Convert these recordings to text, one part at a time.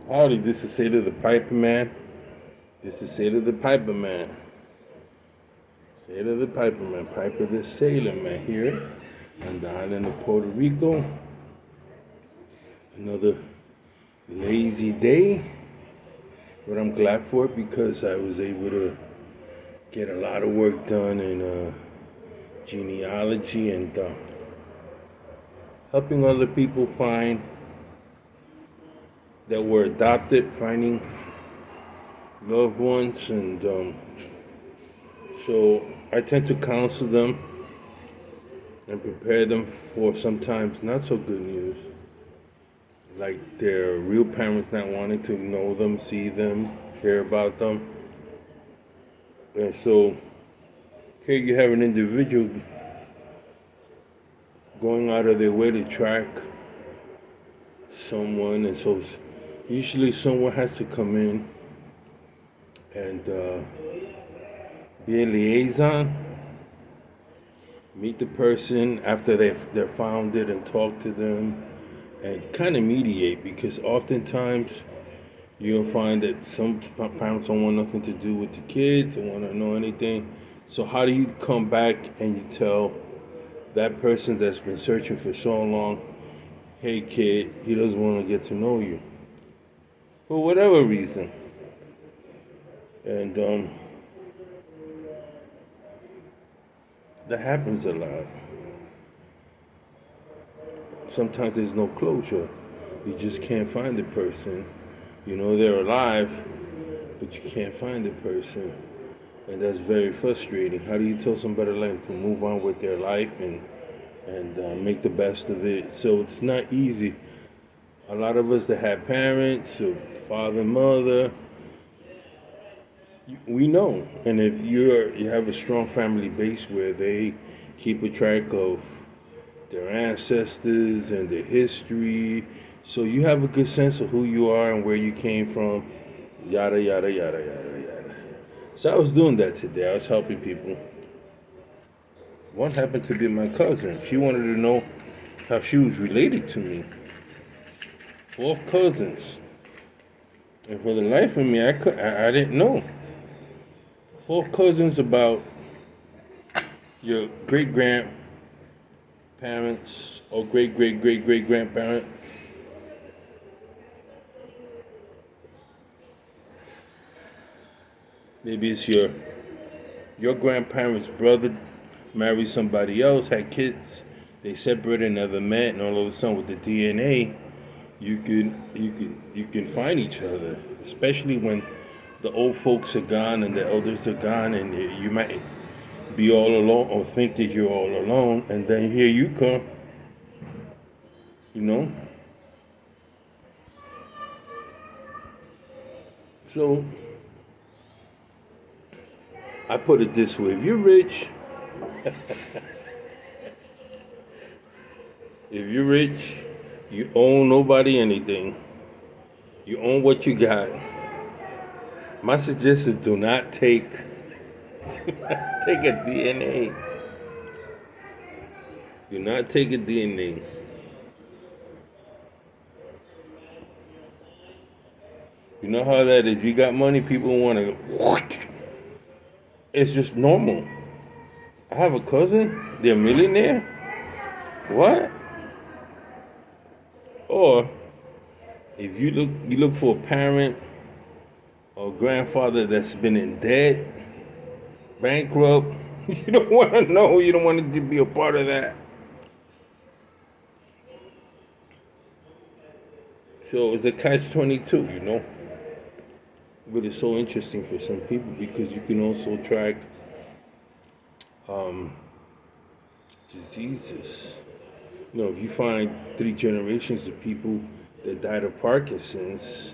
Howdy, this is Sailor the Piper Man. This is Sailor the Piper Man. Sailor the Piper Man. Piper the Sailor Man here on the island of Puerto Rico. Another lazy day, but I'm glad for it because I was able to get a lot of work done in genealogy and helping other people find that were adopted, finding loved ones, and so I tend to counsel them and prepare them for sometimes not so good news, like their real parents not wanting to know them, see them, hear about them. And so here you have an individual going out of their way to track someone, and so usually someone has to come in and be a liaison, meet the person after they're founded and talk to them and kind of mediate, because oftentimes you'll find that some parents don't want nothing to do with the kids, don't want to know anything. So how do you come back and you tell that person that's been searching for so long, hey kid, he doesn't want to get to know you for whatever reason? And that happens a lot. Sometimes there's no closure. You just can't find the person. You know they're alive, but you can't find the person. And that's very frustrating. How do you tell somebody like to move on with their life and make the best of it? So it's not easy. A lot of us that have parents, or father, mother, we know. And if you have a strong family base where they keep a track of their ancestors and their history, so you have a good sense of who you are and where you came from, yada yada yada yada yada. So I was doing that today. I was helping people. One happened to be my cousin. She wanted to know how she was related to me. 4 cousins. And for the life of me, I didn't know. 4 cousins about your great grandparents or great great great great grandparent. Maybe it's your grandparents' brother married somebody else, had kids, they separated, never met, and all of a sudden with the DNA, you can find each other, especially when the old folks are gone and the elders are gone, and you might be all alone or think that you're all alone, and then here you come, you know. So I put it this way: if you're rich, if you're rich, you own nobody anything. You own what you got. My suggestion: do not take take a DNA. Do not take a DNA. You know how that is. You got money, people want to go. It's just normal. I have a cousin, they're a millionaire. What? Or if you look for a parent or grandfather that's been in debt, bankrupt, you don't want to know. You don't want to be a part of that. So it's a catch-22, you know. But it's so interesting for some people because you can also track um, diseases. You know, if you find 3 generations of people that died of Parkinson's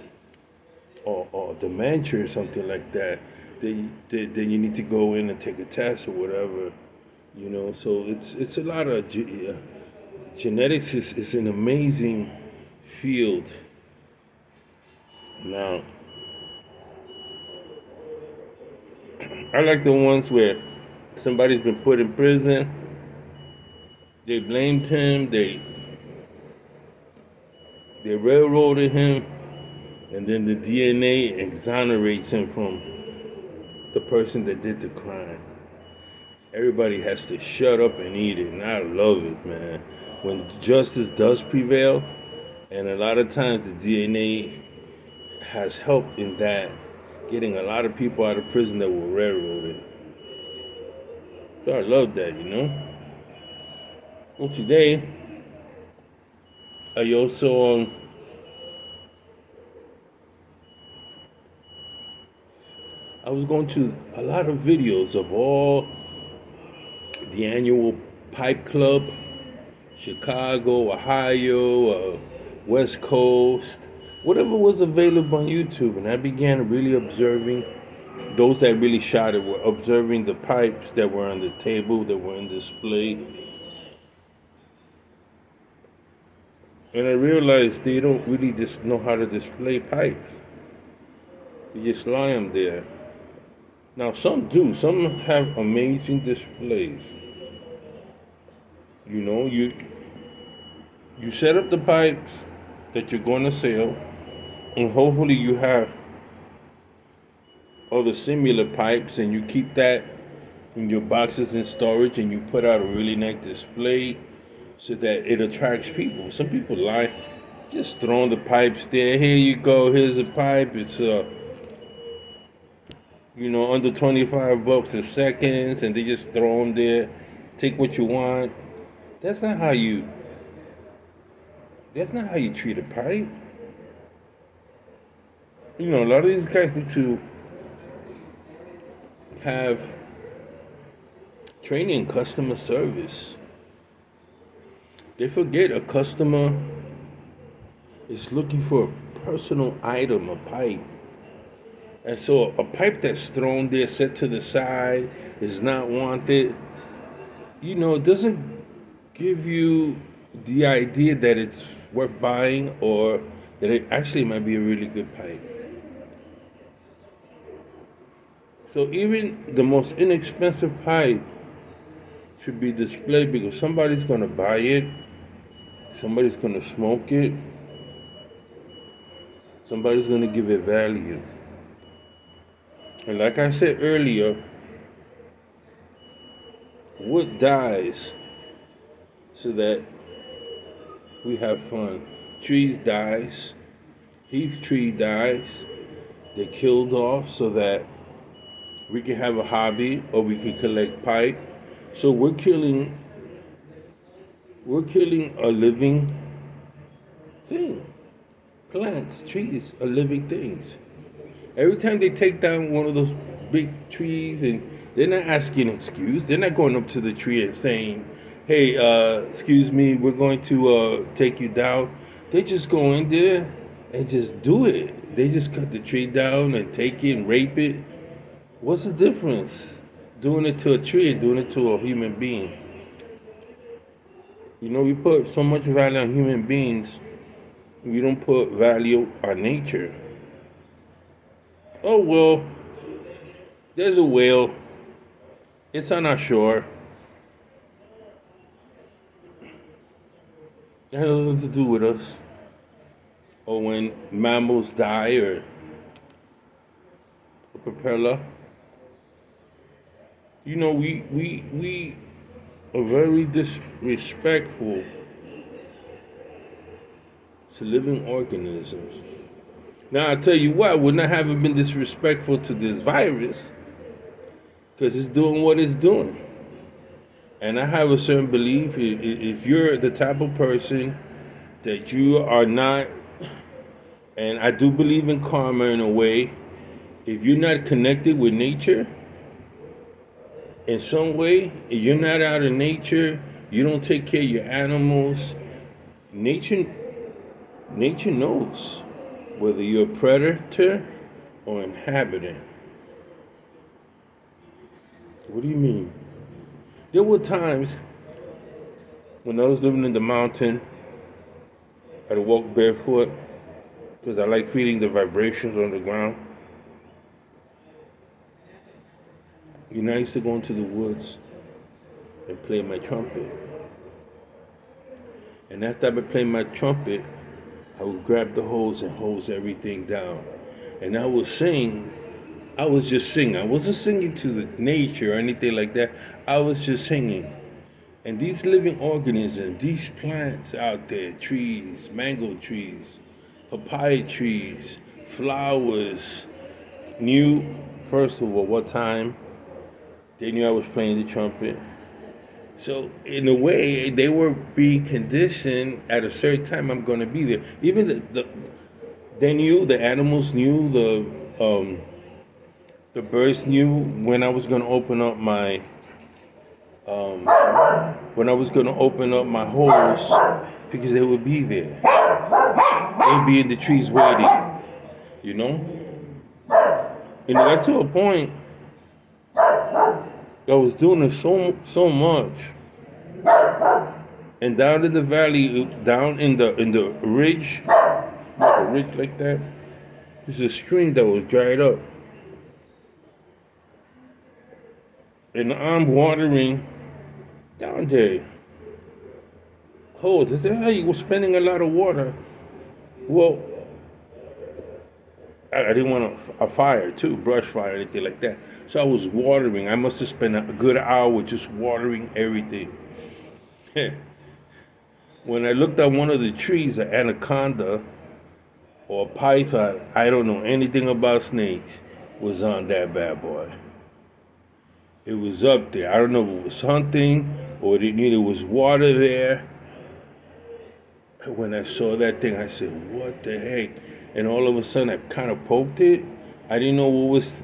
or dementia or something like that, then you need to go in and take a test or whatever. You know, so it's a lot of genetics is an amazing field. Now, I like the ones where somebody's been put in prison, they blamed him, they railroaded him, and then the DNA exonerates him from the person that did the crime. Everybody has to shut up and eat it, and I love it, man. When justice does prevail, and a lot of times the DNA has helped in that, getting a lot of people out of prison that were railroaded. So I love that, you know. Well, today I also I was going to a lot of videos of all the annual Pipe Club, Chicago, Ohio, West Coast, whatever was available on YouTube, and I began really observing those that really shot it, were observing the pipes that were on the table, that were in display, and I realized they don't really just know how to display pipes. They just lie them there. Now some do. Some have amazing displays. You know, you set up the pipes that you're going to sell, and hopefully you have other similar pipes, and you keep that in your boxes in storage, and you put out a really nice display so that it attracts people. Some people lie, just throwing the pipes there. Here you go. Here's a pipe. It's under $25 a second, and they just throw them there. Take what you want. That's not how you treat a pipe. A lot of these guys need to have training in customer service. They forget a customer is looking for a personal item, a pipe. And so a pipe that's thrown there, set to the side, is not wanted, it doesn't give you the idea that it's worth buying, or that it actually might be a really good pipe. So even the most inexpensive pipe should be displayed, because somebody's going to buy it, somebody's going to smoke it, somebody's going to give it value. And like I said earlier, wood dies so that we have fun. Trees dies, heath tree dies. They're killed off so that we can have a hobby, or we can collect pipe. So we're killing a living thing. Plants, trees are living things. Every time they take down one of those big trees, and they're not asking an excuse, they're not going up to the tree and saying, hey, excuse me, we're going to take you down. They just go in there and just do it. They just cut the tree down and take it and rape it. What's the difference? Doing it to a tree and doing it to a human being. We put so much value on human beings, we don't put value on nature. Oh, well, there's a whale. It's on our shore. That has nothing to do with us. Or when mammals die, or a propeller. We are very disrespectful to living organisms. Now, I tell you what, I would not have been disrespectful to this virus, because it's doing what it's doing. And I have a certain belief, if you're the type of person that you are not, and I do believe in karma in a way, if you're not connected with nature in some way, if you're not out in nature, you don't take care of your animals, nature knows whether you're a predator or inhabitant. What do you mean? There were times when I was living in the mountain, I'd walk barefoot because I like feeling the vibrations on the ground. I used to go into the woods and play my trumpet. And after I would play my trumpet, I would grab the hose and hose everything down. And I would sing. I was just singing. I wasn't singing to the nature or anything like that. I was just singing. And these living organisms, these plants out there, trees, mango trees, papaya trees, flowers, knew, first of all, what time. They knew I was playing the trumpet. So in a way, they were being conditioned at a certain time I'm going to be there. Even they knew, the animals knew, the birds knew when I was going to open up my um, hose, because they would be there. They'd be in the trees waiting, you know. And it got to a point I was doing it so much. And down in the valley, down in the ridge, like a ridge like that, there's a stream that was dried up. And I'm watering down there. Oh, is that how you were spending a lot of water? Well, I didn't want a fire too, brush fire, anything like that. So I was watering. I must have spent a good hour just watering everything. When I looked at one of the trees, an anaconda or a python, I don't know anything about snakes, was on that bad boy. It was up there. I don't know if it was hunting or it knew there was water there. When I saw that thing, I said, what the heck? And all of a sudden, I kind of poked it. I didn't know what was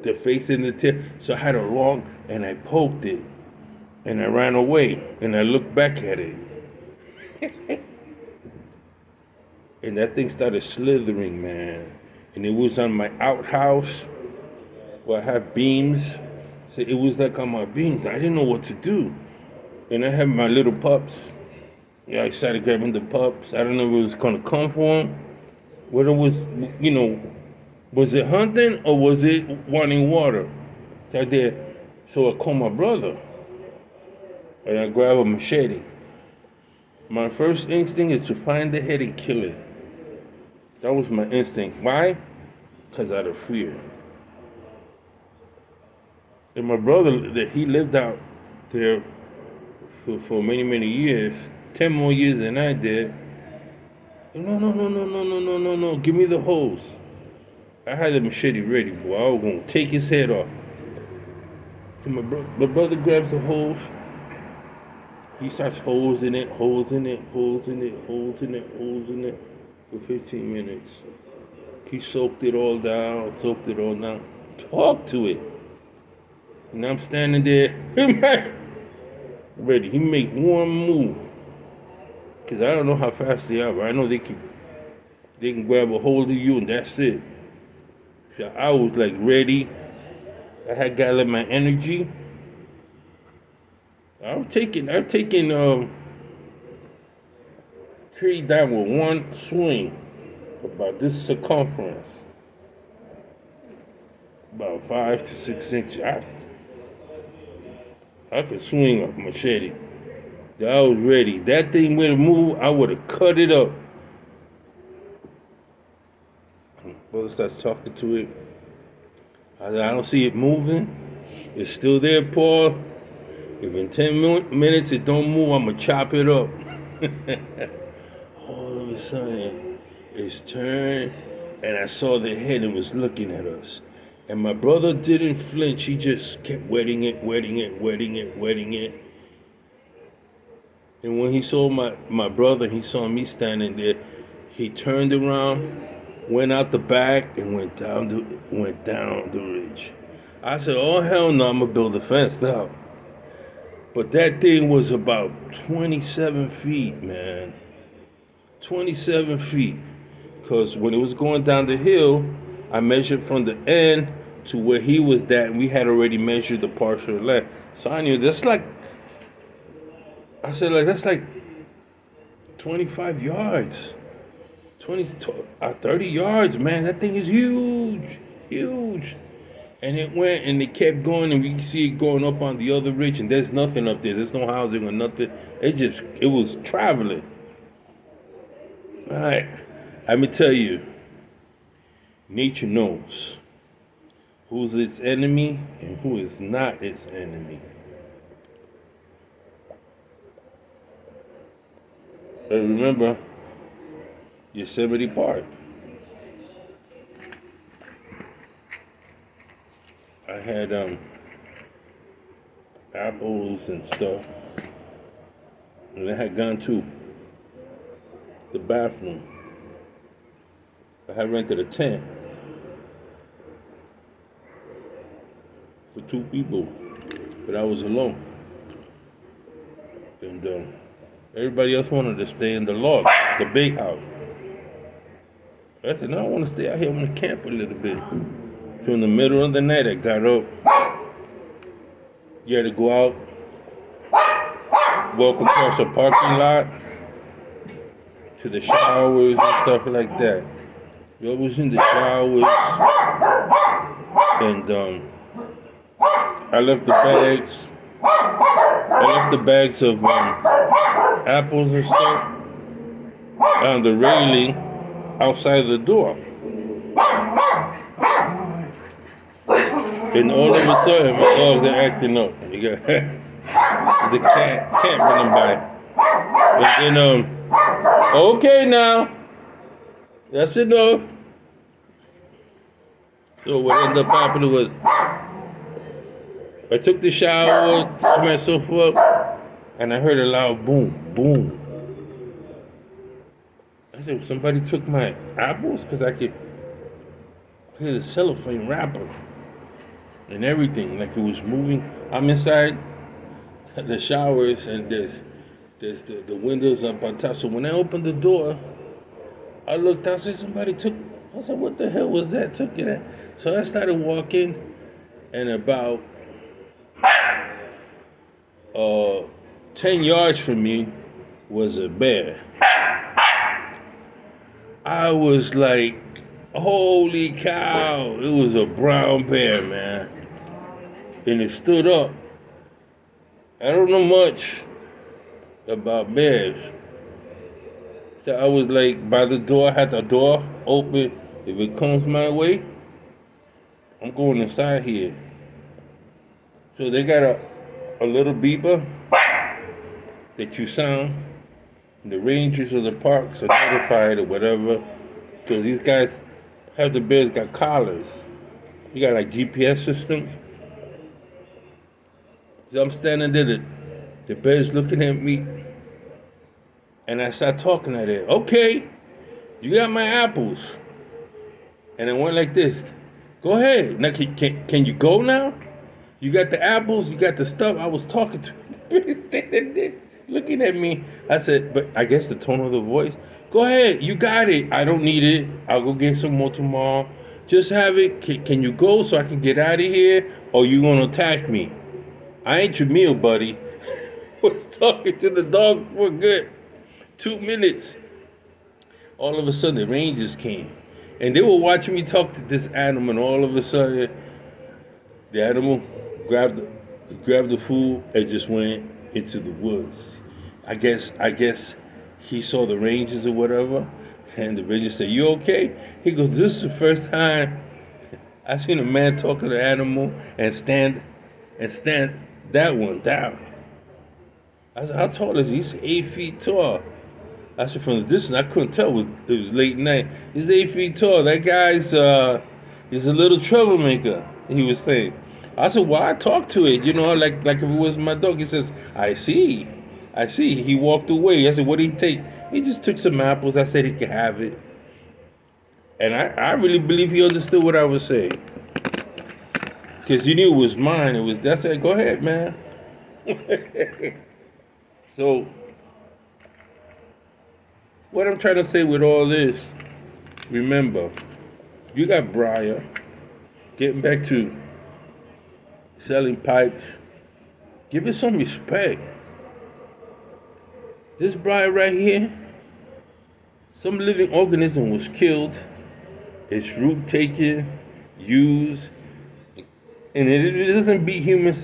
the face and the tip, so I had a long, and I poked it. And I ran away, and I looked back at it. And that thing started slithering, man. And it was on my outhouse, where I have beams. So it was like on my beams. I didn't know what to do. And I had my little pups. Yeah, I started grabbing the pups. I don't know if it was going to come for them. Whether it was, was it hunting or was it wanting water? So I called my brother. And I grabbed a machete. My first instinct is to find the head and kill it. That was my instinct. Why? Because out of fear. And my brother, he lived out there for many, many years, 10 more years than I did. No, give me the hose. I had the machete ready, boy. I was going to take his head off. So my brother grabs the hose. He starts hosing it for 15 minutes. He soaked it all down. Talk to it. And I'm standing there, ready. He make one move. Because I don't know how fast they are, but I know they can grab a hold of you and that's it. So I was like ready. I had gathered my energy. I've taken tree down with one swing, about this circumference, about 5 to 6 inches. I could swing a machete. I was ready. That thing would have moved, I would have cut it up. Brother starts talking to it. I don't see it moving. It's still there, Paul. If in 10 minutes it don't move, I'm going to chop it up. All of a sudden, it's turned, and I saw the head and was looking at us. And my brother didn't flinch. He just kept wetting it. And when he saw my brother, he saw me standing there, he turned around, went out the back, and went down the ridge. I said, oh, hell no, I'm going to build a fence now. But that thing was about 27 feet, man. 27 feet. Because when it was going down the hill, I measured from the end to where he was at, and we had already measured the partial length. So I knew that's like 25 yards. 30 yards, man. That thing is huge. And it went and it kept going, and we can see it going up on the other ridge, and there's nothing up there. There's no housing or nothing. It was traveling. All right. Let me tell you, nature knows who's its enemy and who is not its enemy. But remember, Yosemite Park. I had apples and stuff, and I had gone to the bathroom. I had rented a tent for 2 people, but I was alone. And everybody else wanted to stay in the lodge, the big house. I said, no, I want to stay out here. I want to camp a little bit. So in the middle of the night, I got up. You had to go out, walk across a parking lot to the showers and stuff like that. I was in the showers, and I left the bags. I left the bags of apples and stuff on the railing outside the door. And all of a sudden, my dogs are acting up. You got the cat running by. And then, okay now, that's enough. So what ended up happening was, I took the shower, took myself up, and I heard a loud boom, boom. I said, somebody took my apples? Because I could hear the cellophane wrapper and everything, like it was moving. I'm inside the showers, and there's the windows up on top. So when I opened the door, I looked out, I said, somebody took, I said, what the hell was that? Took it out. So I started walking, and about 10 yards from me was a bear. I was like, holy cow, it was a brown bear, man. And it stood up. I don't know much about bears. So I was like by the door, I had the door open. If it comes my way, I'm going inside here. So they got a little beeper that you sound. The rangers of the parks are notified or whatever. So these guys have the bears got collars. You got like GPS systems. So I'm standing there, the bear's looking at me, and I start talking at it. Okay, you got my apples. And I went like this. Go ahead. Now can you go now? You got the apples, you got the stuff. I was talking to him, standing there, looking at me. I said, but I guess the tone of the voice. Go ahead, you got it. I don't need it. I'll go get some more tomorrow. Just have it. Can you go so I can get out of here? Or you gonna attack me? I ain't your meal, buddy. Was talking to the dog for a good 2 minutes. All of a sudden, the rangers came. And they were watching me talk to this animal, and all of a sudden, the animal grabbed the food and just went into the woods. I guess he saw the rangers or whatever, and the ranger said, "You okay?" He goes, "This is the first time I seen a man talk to the animal and stand that one down." I said, "How tall is he?" He's 8 feet tall. I said, from the distance, I couldn't tell. It was late night. He's 8 feet tall. That guy's he's a little troublemaker, he was saying. I said, well, I talked to it, like if it was my dog. He says, I see. He walked away. I said, what did he take? He just took some apples. I said he could have it. And I really believe he understood what I was saying. Because he knew it was mine. I said, go ahead, man. So, what I'm trying to say with all this, remember, you got Briar getting back to selling pipes. Give it some respect. This Briar right here, some living organism was killed, its root taken, used, and it doesn't beat human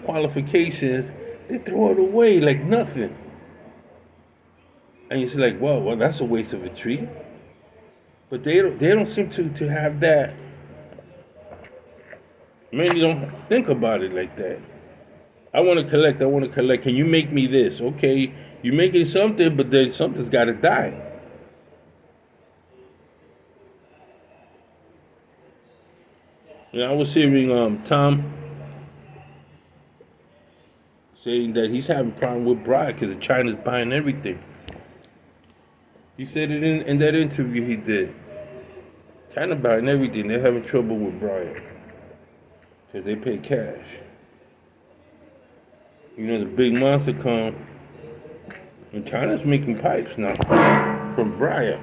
qualifications. They throw it away like nothing. And you say like, well, that's a waste of a tree. But they don't seem to have that. Many don't think about it like that. I want to collect. I want to collect. Can you make me this? Okay, you making something, but then something's got to die. I was hearing Tom saying that he's having a problem with Briar because China's buying everything. He said it in that interview he did. China buying everything. They're having trouble with Briar because they pay cash. The big monster come, and China's making pipes now from Briar.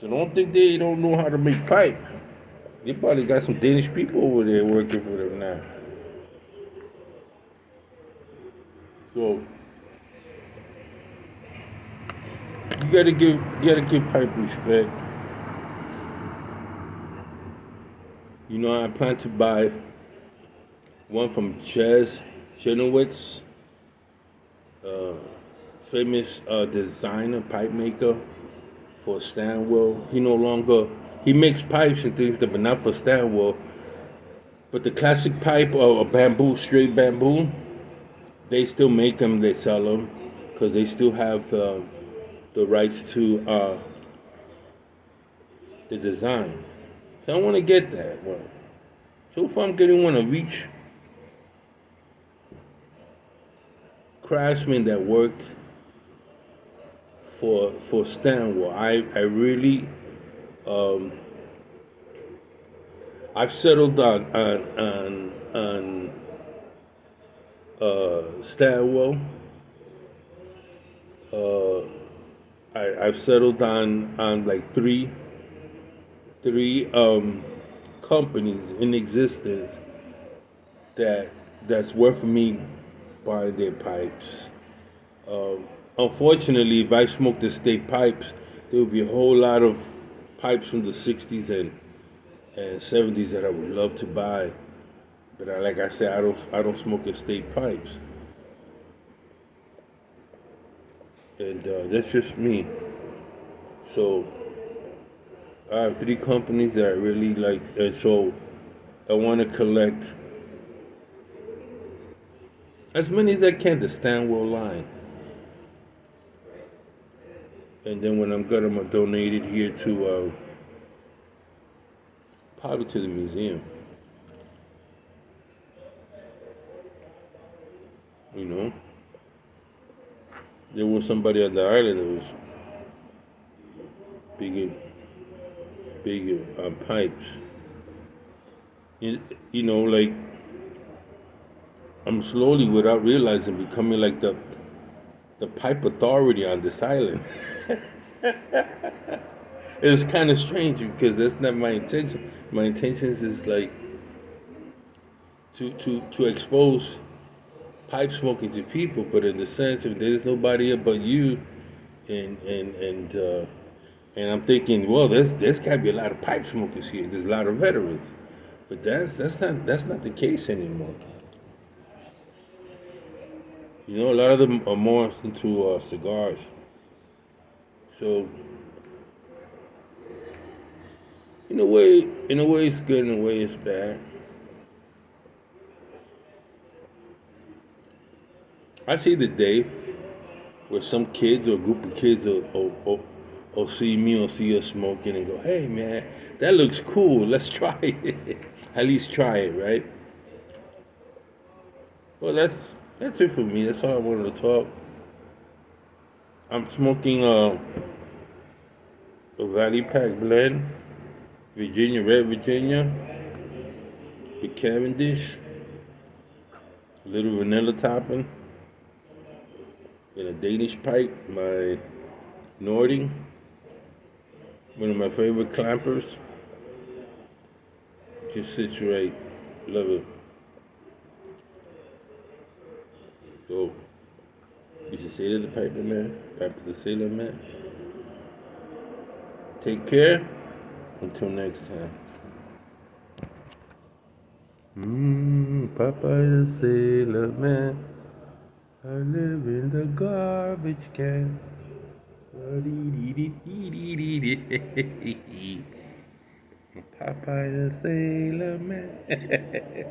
So don't think they don't know how to make pipe. They probably got some Danish people over there working for them now. So you gotta give pipe respect. I plan to buy one from Chaz Chenowitz, uh, famous designer, pipe maker for Stanwell. He makes pipes and things, but not for Stanwell. But the classic pipe or bamboo, straight bamboo, they still make them. They sell them because they still have the rights to the design. So I want to get that one. So if I'm getting one of each craftsman that worked for Stanwell, I really I've settled on Stanwell. Uh, I've settled on like three companies in existence that's worth me buying their pipes. Unfortunately, if I smoked the state pipes, there would be a whole lot of pipes from the '60s and '70s that I would love to buy. But like I said, I don't smoke estate pipes, and that's just me. So I have three companies that I really like, and so I want to collect as many as I can the Stanwell line. And then when I'm good, I'm gonna donate it here to probably to the museum. You know, there was somebody on the island that was bigger pipes. Like I'm slowly, without realizing, becoming like the pipe authority on this island. It's kind of strange because that's not my intention. My intentions is like to expose pipe smoking to people, but in the sense if there's nobody here but you, and I'm thinking, well, there's got to be a lot of pipe smokers here. There's a lot of veterans, but that's not the case anymore. A lot of them are more into cigars. So in a way it's good, in a way it's bad. I see the day where some kids or a group of kids will see me or see us smoking and go, hey man, that looks cool, let's try it. At least try it, right? Well, that's it for me. That's all I wanted to talk. I'm smoking a Valley Pack blend, Red Virginia, with Cavendish, a little vanilla topping, and a Danish pipe, my Nording, one of my favorite clampers. Just sits right, love it. So, you should say to the piper man, piper the sailor man. Take care. Until next time. Papa the sailor man. I live in the garbage can. Popeye the Sailor Man.